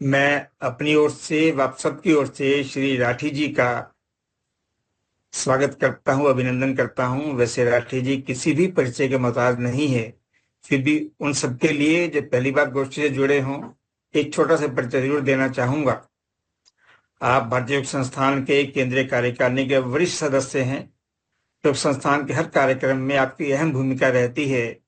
मैं अपनी ओर से आप सबकी ओर से श्री राठी जी का स्वागत करता हूं, अभिनंदन करता हूं। वैसे राठी जी किसी भी परिचय के मोहताज नहीं है, फिर भी उन सबके लिए जो पहली बार गोष्ठी से जुड़े हों, एक छोटा सा परिचय जरूर देना चाहूंगा। आप भारतीय योग संस्थान के केंद्रीय कार्यकारिणी के वरिष्ठ सदस्य हैं। योग संस्थान के हर कार्यक्रम में आपकी अहम भूमिका रहती है।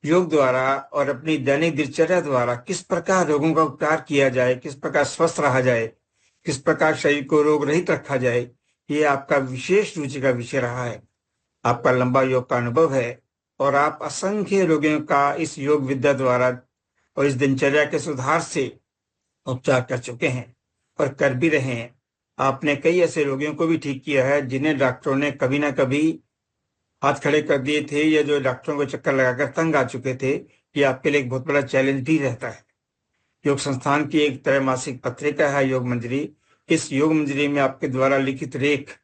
योग द्वारा और अपनी दैनिक दिनचर्या द्वारा किस प्रकार रोगों का उपचार किया जाए, किस प्रकार स्वस्थ रहा जाए, किस प्रकार शरीर को रोग रहित रखा जाए, ये आपका विशेष रुचि का विषय रहा है। आपका लंबा योग का अनुभव है और आप असंख्य रोगियों का इस योग विद्या द्वारा और इस दिनचर्या के सुधार से उपचार कर चुके हैं और कर भी रहे हैं। आपने कई ऐसे रोगियों को भी ठीक किया है जिन्हें डॉक्टरों ने कभी ना कभी हाथ खड़े कर दिए थे या जो डॉक्टरों को चक्कर लगाकर तंग आ चुके थे। ये आपके लिए एक बहुत बड़ा चैलेंज भी रहता है। योग संस्थान की एक त्रैमासिक पत्रिका है योग मंजरी। इस योग मंजरी में आपके द्वारा लिखित लेख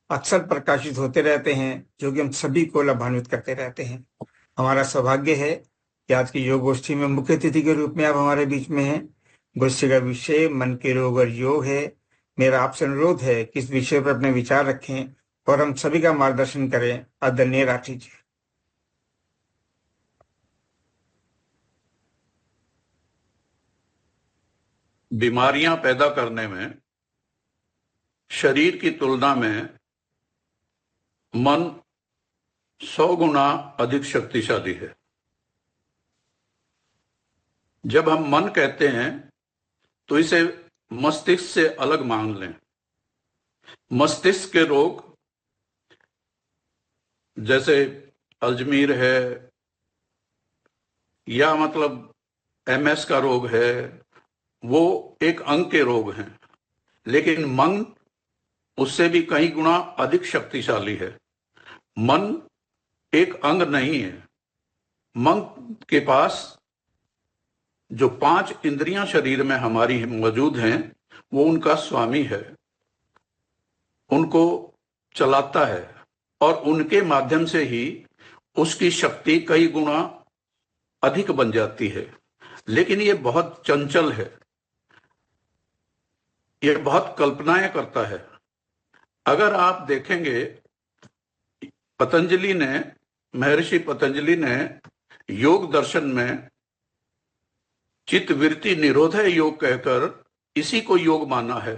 अक्सर प्रकाशित होते रहते हैं, जो कि हम सभी को लाभान्वित करते रहते हैं। हमारा सौभाग्य है कि आज की योग गोष्ठी में मुख्य अतिथि के रूप में आप हमारे बीच में हैं। गोष्ठी का विषय मन के रोग और योग है। मेरा आपसे अनुरोध है कि इस विषय पर अपने विचार रखें और हम सभी का मार्गदर्शन करें। आदरणीय राठी जी। बीमारियां पैदा करने में शरीर की तुलना में मन 100 गुना अधिक शक्तिशाली है। जब हम मन कहते हैं तो इसे मस्तिष्क से अलग मान लें। मस्तिष्क के रोग जैसे अल्जमीर है या मतलब एमएस का रोग है, वो एक अंग के रोग हैं, लेकिन मन उससे भी कई गुना अधिक शक्तिशाली है। मन एक अंग नहीं है। मन के पास जो 5 इंद्रियां शरीर में हमारी मौजूद हैं, वो उनका स्वामी है, उनको चलाता है और उनके माध्यम से ही उसकी शक्ति कई गुना अधिक बन जाती है। लेकिन ये बहुत चंचल है, ये बहुत कल्पनाएं करता है। अगर आप देखेंगे, महर्षि पतंजलि ने योग दर्शन में चित्त वृत्ति निरोधय योग कहकर इसी को योग माना है।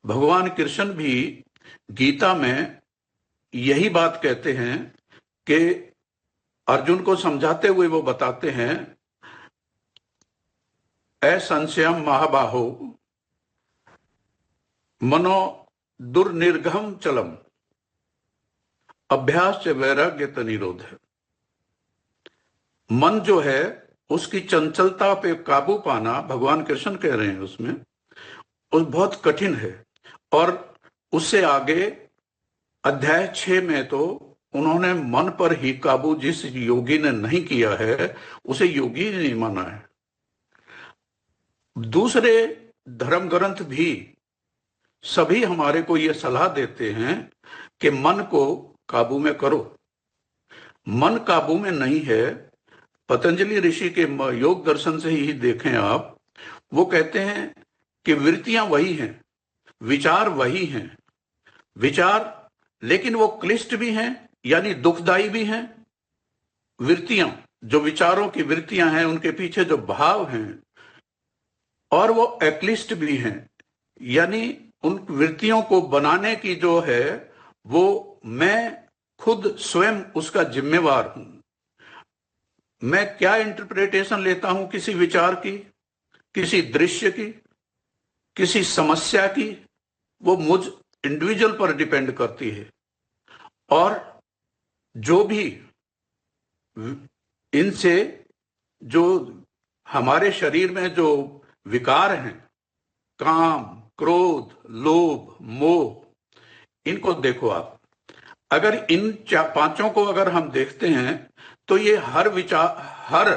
भगवान कृष्ण भी गीता में यही बात कहते हैं कि अर्जुन को समझाते हुए वो बताते हैं, असंशयम महाबाहो मनो दुर्निर्घम चलम अभ्यास से वैराग्य निरोध है। मन जो है उसकी चंचलता पे काबू पाना, भगवान कृष्ण कह रहे हैं उसमें, उस बहुत कठिन है। और उससे आगे अध्याय 6 में तो उन्होंने मन पर ही काबू जिस योगी ने नहीं किया है उसे योगी नहीं माना है। दूसरे धर्म ग्रंथ भी सभी हमारे को यह सलाह देते हैं कि मन को काबू में करो। मन काबू में नहीं है। पतंजलि ऋषि के योग दर्शन से ही देखें आप, वो कहते हैं कि वृत्तियां वही हैं, विचार वही हैं, विचार लेकिन वो क्लिष्ट भी हैं, यानी दुखदाई भी हैं। वृत्तियां, जो विचारों की वृत्तियां हैं, उनके पीछे जो भाव हैं, और वो अक्लिष्ट भी हैं, यानी उन वृत्तियों को बनाने की जो है वो मैं खुद स्वयं उसका जिम्मेवार हूं। मैं क्या इंटरप्रिटेशन लेता हूं किसी विचार की, किसी दृश्य की, किसी समस्या की, वो मुझ इंडिविजुअल पर डिपेंड करती है। और जो भी इनसे जो हमारे शरीर में जो विकार हैं, काम, क्रोध, लोभ, मोह, इनको देखो आप। अगर इन पांचों को अगर हम देखते हैं तो ये हर विचार, हर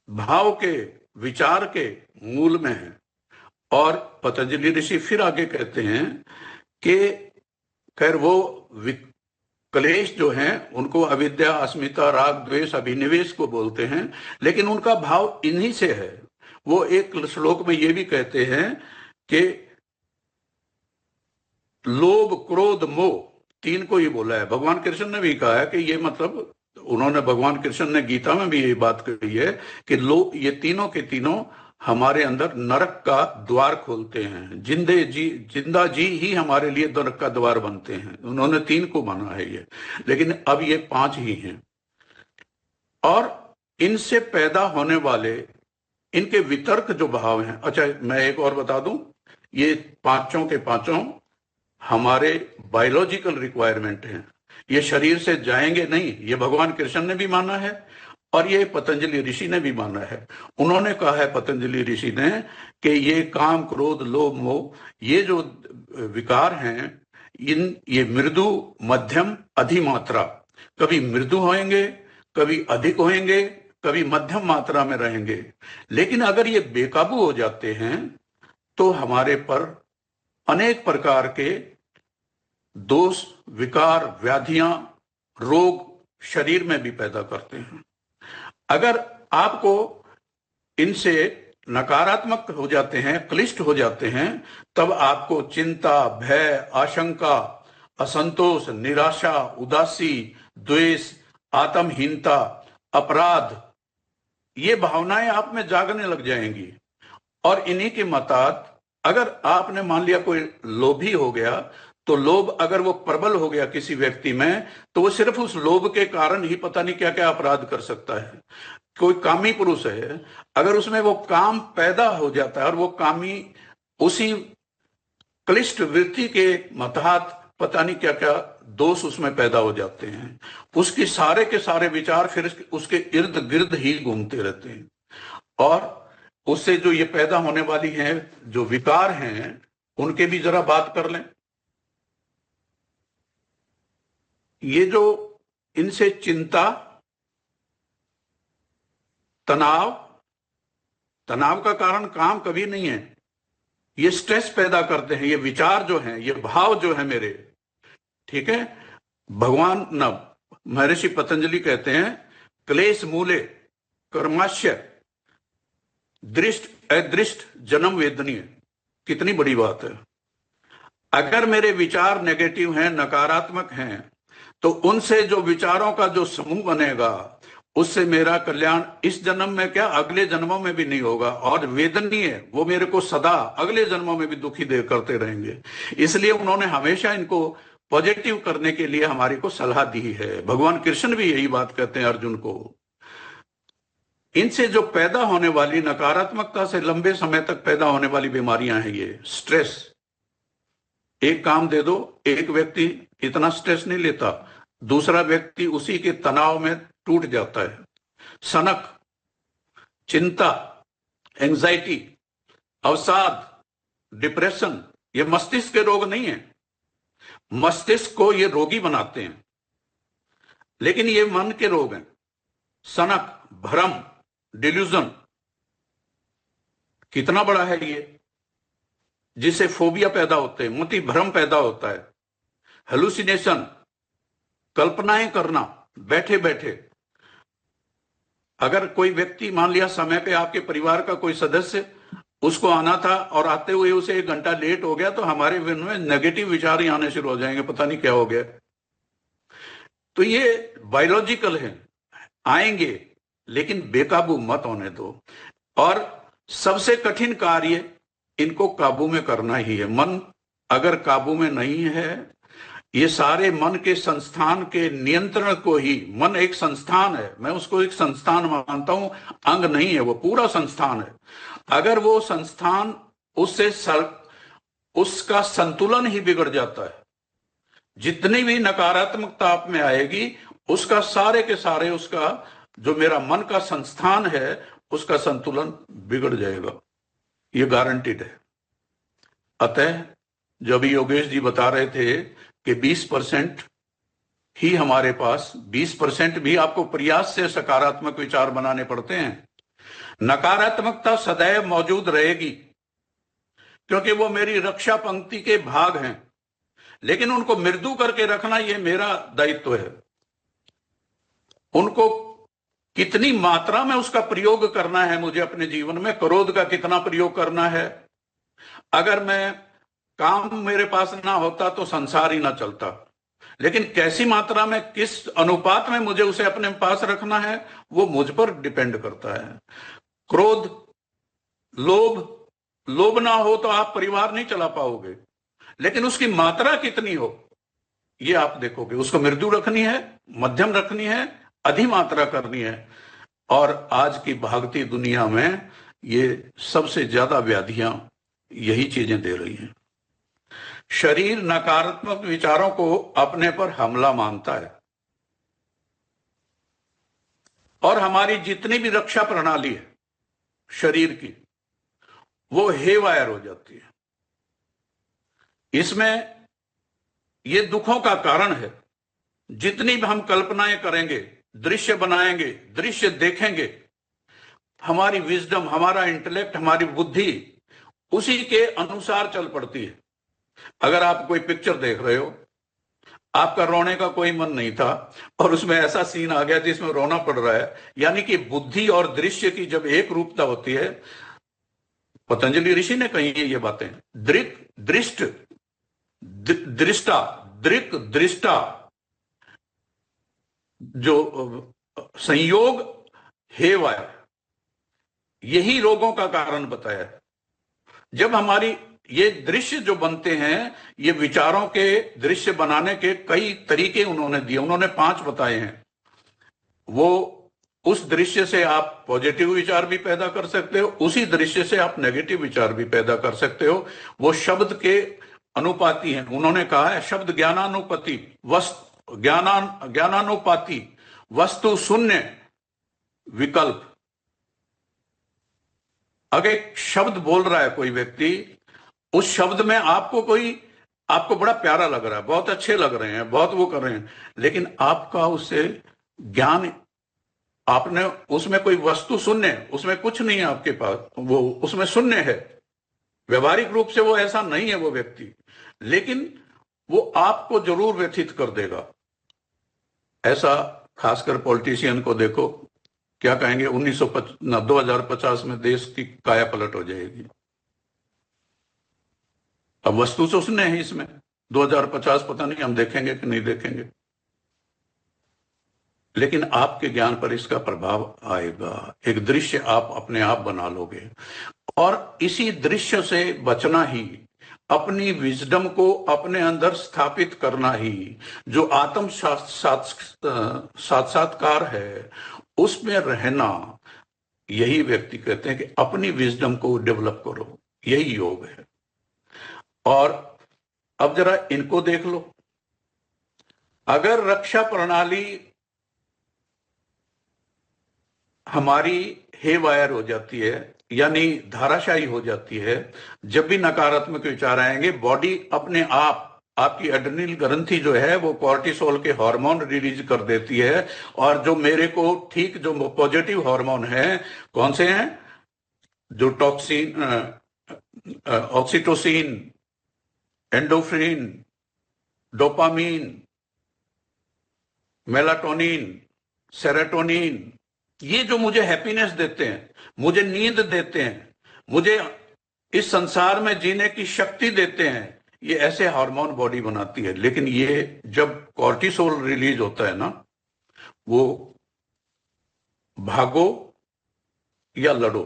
भाव के, विचार के मूल में है। और पतंजलि ऋषि फिर आगे कहते हैं कि खैर वो क्लेश जो हैं उनको अविद्या, अस्मिता, राग, द्वेष, अभिनिवेश को बोलते हैं, लेकिन उनका भाव इन्हीं से है। वो एक श्लोक में ये भी कहते हैं कि लोभ क्रोध मोह तीन को ही बोला है। भगवान कृष्ण ने भी कहा है कि ये मतलब, उन्होंने, भगवान कृष्ण ने गीता में भी ये बात कही है कि लोग ये तीनों के तीनों हमारे अंदर नरक का द्वार खोलते हैं। जिंदा जी ही हमारे लिए नरक का द्वार बनते हैं। उन्होंने तीन को माना है ये, लेकिन अब ये पांच ही हैं। और इनसे पैदा होने वाले इनके वितर्क जो भाव हैं, अच्छा मैं एक और बता दूं, ये पांचों के पांचों हमारे बायोलॉजिकल रिक्वायरमेंट हैं। ये शरीर से जाएंगे नहीं, ये भगवान कृष्ण ने भी माना है और ये पतंजलि ऋषि ने भी माना है। उन्होंने कहा है, पतंजलि ऋषि ने, कि ये काम क्रोध लोभ मोह ये जो विकार हैं, ये मृदु मध्यम अधिमात्रा, कभी मृदु होंगे, कभी अधिक होंगे, कभी मध्यम मात्रा में रहेंगे। लेकिन अगर ये बेकाबू हो जाते हैं तो हमारे पर अनेक प्रकार के दोष, विकार, व्याधियां, रोग शरीर में भी पैदा करते हैं। अगर आपको इनसे नकारात्मक हो जाते हैं, क्लिष्ट हो जाते हैं, तब आपको चिंता, भय, आशंका, असंतोष, निराशा, उदासी, द्वेष, आत्महीनता, अपराध, ये भावनाएं आप में जागने लग जाएंगी। और इन्हीं के मतात अगर आपने मान लिया कोई लोभी हो गया, तो लोभ अगर वो प्रबल हो गया किसी व्यक्ति में, तो वो सिर्फ उस लोभ के कारण ही पता नहीं क्या क्या अपराध कर सकता है। कोई कामी पुरुष है, अगर उसमें वो काम पैदा हो जाता है और वो कामी उसी क्लिष्ट वृत्ति के मतहत पता नहीं क्या क्या दोष उसमें पैदा हो जाते हैं, उसके सारे विचार फिर उसके इर्द गिर्द ही घूमते रहते हैं। और उससे जो ये पैदा होने वाली हैं जो विकार हैं, उनके भी जरा बात कर लें। ये जो इनसे चिंता, तनाव का कारण काम कभी नहीं है, ये स्ट्रेस पैदा करते हैं, ये विचार जो हैं, ये भाव जो है मेरे, ठीक है। भगवान न महर्षि पतंजलि कहते हैं, क्लेश मूले कर्माश्य दृष्ट अदृष्ट जन्म वेदनीय। कितनी बड़ी बात है। अगर मेरे विचार नेगेटिव हैं, नकारात्मक हैं, तो उनसे जो विचारों का जो समूह बनेगा, उससे मेरा कल्याण इस जन्म में क्या, अगले जन्मों में भी नहीं होगा। और वेदनीय, वो मेरे को सदा अगले जन्मों में भी दुखी दे करते रहेंगे। इसलिए उन्होंने हमेशा इनको पॉजिटिव करने के लिए हमारे को सलाह दी है। भगवान कृष्ण भी यही बात कहते हैं अर्जुन को। इनसे जो पैदा होने वाली नकारात्मकता से लंबे समय तक पैदा होने वाली बीमारियां हैं, ये स्ट्रेस। एक काम दे दो, एक व्यक्ति इतना स्ट्रेस नहीं लेता, दूसरा व्यक्ति उसी के तनाव में टूट जाता है। सनक, चिंता, एंजाइटी, अवसाद, डिप्रेशन, ये मस्तिष्क के रोग नहीं है। मस्तिष्क को ये रोगी बनाते हैं, लेकिन ये मन के रोग हैं। सनक, भ्रम, डिल्यूजन कितना बड़ा है ये, जिससे फोबिया पैदा होते हैं, मति भ्रम पैदा होता है। हेलुसिनेशन, कल्पनाएं करना बैठे बैठे। अगर कोई व्यक्ति मान लिया समय पे आपके परिवार का कोई सदस्य, उसको आना था और आते हुए उसे 1 घंटा लेट हो गया, तो हमारे मन में नेगेटिव विचार ही आने शुरू हो जाएंगे, पता नहीं क्या हो गया। तो ये बायोलॉजिकल है, आएंगे, लेकिन बेकाबू मत होने दो। और सबसे कठिन कार्य इनको काबू में करना ही है। मन अगर काबू में नहीं है, ये सारे मन के संस्थान के नियंत्रण को ही, मन एक संस्थान है, मैं उसको एक संस्थान मानता हूं, अंग नहीं है, वो पूरा संस्थान है। अगर वो संस्थान उसका संतुलन ही बिगड़ जाता है, जितनी भी नकारात्मकता आप में आएगी, उसका सारे के सारे, उसका जो मेरा मन का संस्थान है, उसका संतुलन बिगड़ जाएगा, ये गारंटीड है। अतः जो अभी योगेश जी बता रहे थे कि 20% ही हमारे पास, 20% भी आपको प्रयास से सकारात्मक विचार बनाने पड़ते हैं। नकारात्मकता सदैव मौजूद रहेगी, क्योंकि वो मेरी रक्षा पंक्ति के भाग हैं, लेकिन उनको मृदु करके रखना ये मेरा दायित्व है। उनको कितनी मात्रा में उसका प्रयोग करना है मुझे अपने जीवन में, क्रोध का कितना प्रयोग करना है। अगर मैं काम मेरे पास ना होता तो संसार ही ना चलता, लेकिन कैसी मात्रा में, किस अनुपात में मुझे उसे अपने पास रखना है, वो मुझ पर डिपेंड करता है। क्रोध, लोभ, लोभ ना हो तो आप परिवार नहीं चला पाओगे, लेकिन उसकी मात्रा कितनी हो ये आप देखोगे। उसको मृदु रखनी है, मध्यम रखनी है, अधिमात्रा करनी है। और आज की भागती दुनिया में ये सबसे ज्यादा व्याधियां यही चीजें दे रही हैं। शरीर नकारात्मक विचारों को अपने पर हमला मानता है और हमारी जितनी भी रक्षा प्रणाली है शरीर की, वो हेवायर हो जाती है। इसमें ये दुखों का कारण है। जितनी भी हम कल्पनाएं करेंगे, दृश्य बनाएंगे, दृश्य देखेंगे, हमारी विजडम, हमारा इंटेलेक्ट, हमारी बुद्धि उसी के अनुसार चल पड़ती है। अगर आप कोई पिक्चर देख रहे हो, आपका रोने का कोई मन नहीं था और उसमें ऐसा सीन आ गया जिसमें रोना पड़ रहा है, यानी कि बुद्धि और दृश्य की जब एक रूपता होती है, पतंजलि ऋषि ने कही है ये बातें, दृक दृष्ट दृष्टा, दृक दृष्टा, जो संयोग हेवाय, यही रोगों का कारण बताया। जब हमारी ये दृश्य जो बनते हैं, ये विचारों के दृश्य बनाने के कई तरीके उन्होंने दिए, उन्होंने 5 बताए हैं। वो उस दृश्य से आप पॉजिटिव विचार भी पैदा कर सकते हो, उसी दृश्य से आप नेगेटिव विचार भी पैदा कर सकते हो। वो शब्द के अनुपाती हैं। उन्होंने कहा है शब्द ज्ञानानुपति, ज्ञानानुपाति, वस्तु शून्य विकल्प। अगर एक शब्द बोल रहा है कोई व्यक्ति, उस शब्द में आपको बड़ा प्यारा लग रहा है, बहुत अच्छे लग रहे हैं, बहुत वो कर रहे हैं, लेकिन आपका उससे ज्ञान, आपने उसमें कोई वस्तु शून्य, उसमें कुछ नहीं है आपके पास, वो उसमें शून्य है। व्यवहारिक रूप से वो ऐसा नहीं है वो व्यक्ति, लेकिन वो आपको जरूर व्यथित कर देगा। ऐसा खासकर पॉलिटिशियन को देखो, क्या कहेंगे 2050 में देश की काया पलट हो जाएगी। अब वस्तु तो उसने है इसमें, 2050 पता नहीं हम देखेंगे कि नहीं देखेंगे, लेकिन आपके ज्ञान पर इसका प्रभाव आएगा। एक दृश्य आप अपने आप बना लोगे और इसी दृश्य से बचना ही, अपनी विजडम को अपने अंदर स्थापित करना ही, जो आत्म साक्षात्कार है उसमें रहना, यही व्यक्ति कहते हैं कि अपनी विजडम को डेवलप करो, यही योग है। और अब जरा इनको देख लो। अगर रक्षा प्रणाली हमारी हेवायर हो जाती है, यानी धाराशायी हो जाती है, जब भी नकारात्मक विचार आएंगे, बॉडी अपने आप, आपकी एड्रेनल ग्रंथि जो है वो कॉर्टिसोल के हार्मोन रिलीज कर देती है। और जो मेरे को ठीक, जो पॉजिटिव हार्मोन है, कौन से हैं, जो toxin, oxytocin, endorphin, dopamine, melatonin, serotonin, ये जो मुझे हैप्पीनेस देते हैं, मुझे नींद देते हैं, मुझे इस संसार में जीने की शक्ति देते हैं, ये ऐसे हार्मोन बॉडी बनाती है। लेकिन ये जब कॉर्टिसोल रिलीज होता है ना, वो भागो या लड़ो,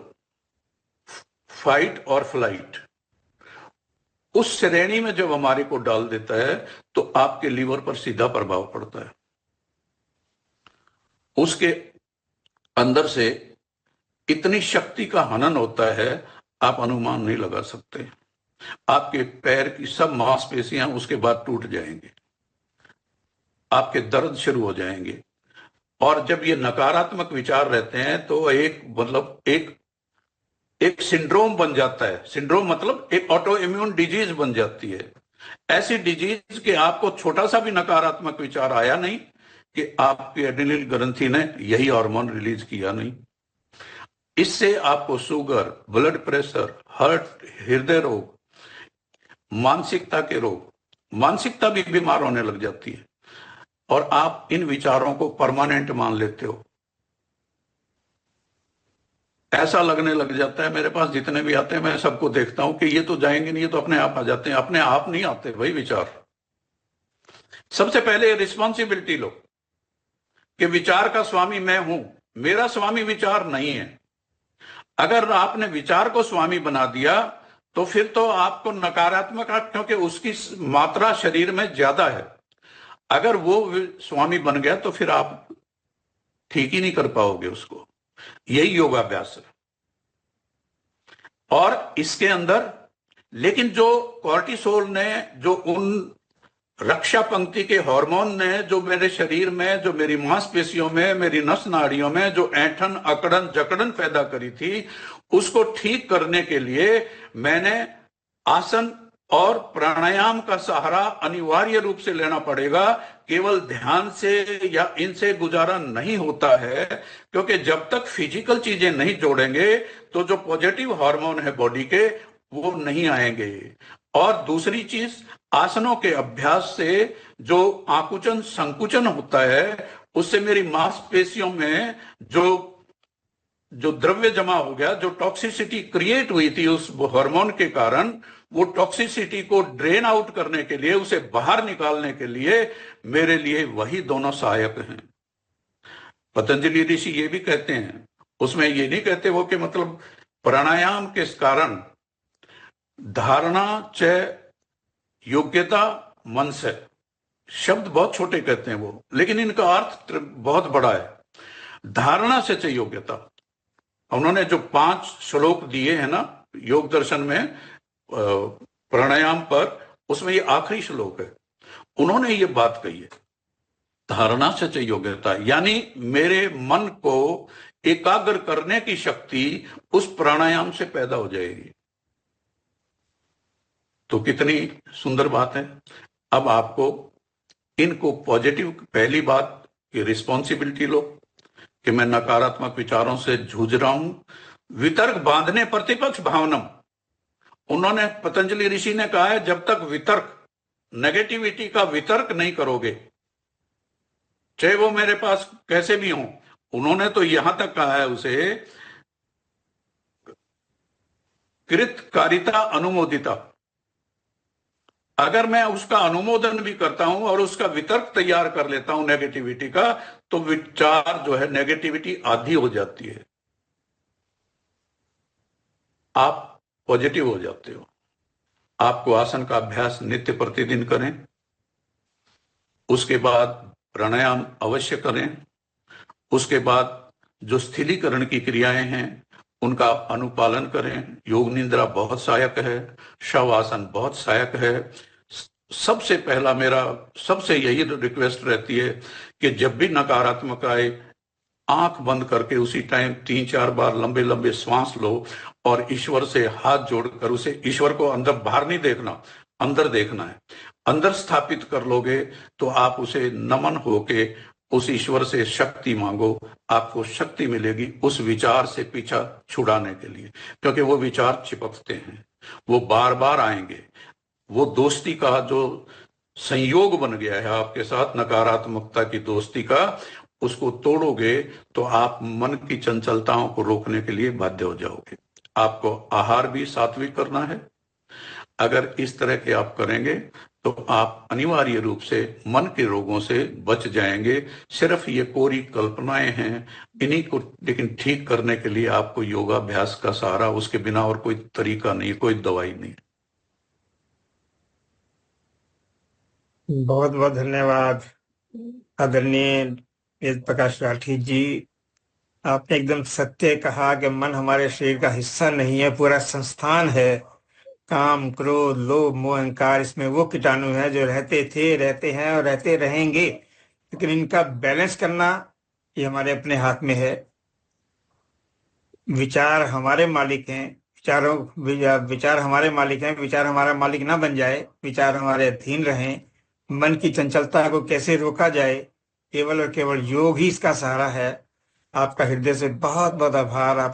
फाइट और फ्लाइट, उस श्रेणी में जब हमारे को डाल देता है तो आपके लीवर पर सीधा प्रभाव पड़ता है। उसके अंदर से इतनी शक्ति का हनन होता है, आप अनुमान नहीं लगा सकते। आपके पैर की सब मांसपेशियां उसके बाद टूट जाएंगे, आपके दर्द शुरू हो जाएंगे। और जब ये नकारात्मक विचार रहते हैं तो एक सिंड्रोम बन जाता है। सिंड्रोम मतलब एक ऑटो इम्यून डिजीज बन जाती है। ऐसी डिजीज के आपको छोटा सा भी नकारात्मक विचार आया नहीं कि आपकी एड्रेनल ग्रंथि ने यही हार्मोन रिलीज किया नहीं। इससे आपको शुगर, ब्लड प्रेशर, हार्ट, हृदय रोग, मानसिकता के रोग, मानसिकता भी बीमार होने लग जाती है। और आप इन विचारों को परमानेंट मान लेते हो। ऐसा लगने लग जाता है, मेरे पास जितने भी आते हैं मैं सबको देखता हूं कि ये तो जाएंगे नहीं, ये तो अपने आप आ जाते हैं। अपने आप नहीं आते भाई विचार। सबसे पहले रिस्पॉन्सिबिलिटी लो कि विचार का स्वामी मैं हूं, मेरा स्वामी विचार नहीं है। अगर आपने विचार को स्वामी बना दिया तो फिर तो आपको नकारात्मक, क्योंकि उसकी मात्रा शरीर में ज्यादा है, अगर वो स्वामी बन गया तो फिर आप ठीक ही नहीं कर पाओगे उसको। यही योगाभ्यास है। और इसके अंदर लेकिन जो कॉर्टिसोल ने, जो उन रक्षा पंक्ति के हार्मोन ने जो मेरे शरीर में, जो मेरी मांसपेशियों में, मेरी नस नाड़ियों में जो ऐंठन, अकड़न, जकड़न पैदा करी थी, उसको ठीक करने के लिए मैंने आसन और प्राणायाम का सहारा अनिवार्य रूप से लेना पड़ेगा। केवल ध्यान से या इनसे गुजारा नहीं होता है, क्योंकि जब तक फिजिकल चीजें नहीं जोड़ेंगे तो जो पॉजिटिव हार्मोन है बॉडी के वो नहीं आएंगे। और दूसरी चीज, आसनों के अभ्यास से जो आकुचन संकुचन होता है उससे मेरी मांसपेशियों में जो जो द्रव्य जमा हो गया, जो टॉक्सिसिटी क्रिएट हुई थी उस हार्मोन के कारण, वो टॉक्सिसिटी को ड्रेन आउट करने के लिए, उसे बाहर निकालने के लिए मेरे लिए वही दोनों सहायक हैं। पतंजलि ऋषि ये भी कहते हैं, उसमें ये नहीं कहते वो कि मतलब प्राणायाम के कारण धारणा च योग्यता मन से, शब्द बहुत छोटे कहते हैं वो, लेकिन इनका अर्थ बहुत बड़ा है। धारणा से च योग्यता, उन्होंने जो 5 श्लोक दिए हैं ना योग दर्शन में प्राणायाम पर, उसमें ये आखिरी श्लोक है, उन्होंने ये बात कही है, धारणा से च योग्यता, यानी मेरे मन को एकाग्र करने की शक्ति उस प्राणायाम से पैदा हो जाएगी। तो कितनी सुंदर बात है। अब आपको इनको पॉजिटिव, पहली बात कि रिस्पॉन्सिबिलिटी लो कि मैं नकारात्मक विचारों से जूझ रहा हूं। वितर्क बांधने प्रतिपक्ष भावनम, उन्होंने, पतंजलि ऋषि ने कहा है जब तक वितर्क, नेगेटिविटी का वितर्क नहीं करोगे, चाहे वो मेरे पास कैसे भी हो, उन्होंने तो यहां तक कहा है उसे कृतकारिता अनुमोदिता, अगर मैं उसका अनुमोदन भी करता हूं और उसका वितर्क तैयार कर लेता हूं नेगेटिविटी का, तो विचार जो है नेगेटिविटी आधी हो जाती है, आप पॉजिटिव हो जाते हो। आपको आसन का अभ्यास नित्य प्रतिदिन करें, उसके बाद प्राणायाम अवश्य करें, उसके बाद जो स्थिरीकरण की क्रियाएं हैं उनका अनुपालन करें। योग निद्रा बहुत सहायक है, शव आसन बहुत सहायक है। सबसे पहला मेरा सबसे यही रिक्वेस्ट रहती है कि जब भी नकारात्मक आए, आंख बंद करके उसी टाइम 3-4 बार लंबे लंबे श्वास लो और ईश्वर से हाथ जोड़कर, उसे, ईश्वर को अंदर बाहर नहीं देखना, अंदर देखना है, अंदर स्थापित कर लोगे तो आप उसे नमन होके उस ईश्वर से शक्ति मांगो, आपको शक्ति मिलेगी उस विचार से पीछा छुड़ाने के लिए, क्योंकि वो विचार चिपकते हैं, वो बार बार आएंगे। वो दोस्ती का जो संयोग बन गया है आपके साथ, नकारात्मकता की दोस्ती का, उसको तोड़ोगे तो आप मन की चंचलताओं को रोकने के लिए बाध्य हो जाओगे। आपको आहार भी सात्विक करना है। अगर इस तरह के आप करेंगे तो आप अनिवार्य रूप से मन के रोगों से बच जाएंगे। सिर्फ ये कोरी कल्पनाएं हैं, इन्हीं को लेकिन ठीक करने के लिए आपको योगाभ्यास का सहारा, उसके बिना और कोई तरीका नहीं, कोई दवाई नहीं। बहुत बहुत धन्यवाद आदरणीय वेद प्रकाश राठी जी। आपने एकदम सत्य कहा कि मन हमारे शरीर का हिस्सा नहीं है, पूरा संस्थान है। काम, क्रोध, लोभ, मोह, अहंकार, इसमें वो कीटाणु है जो रहते थे, रहते हैं और रहते रहेंगे, लेकिन इनका बैलेंस करना ये हमारे अपने हाथ में है। विचार हमारे मालिक हैं, विचार हमारे मालिक हैं, विचार हमारा मालिक ना बन जाए, विचार हमारे अधीन रहें। मन की चंचलता को कैसे रोका जाए, केवल और केवल योग ही इसका सहारा है। आपका हृदय से बहुत बहुत आभार। आपने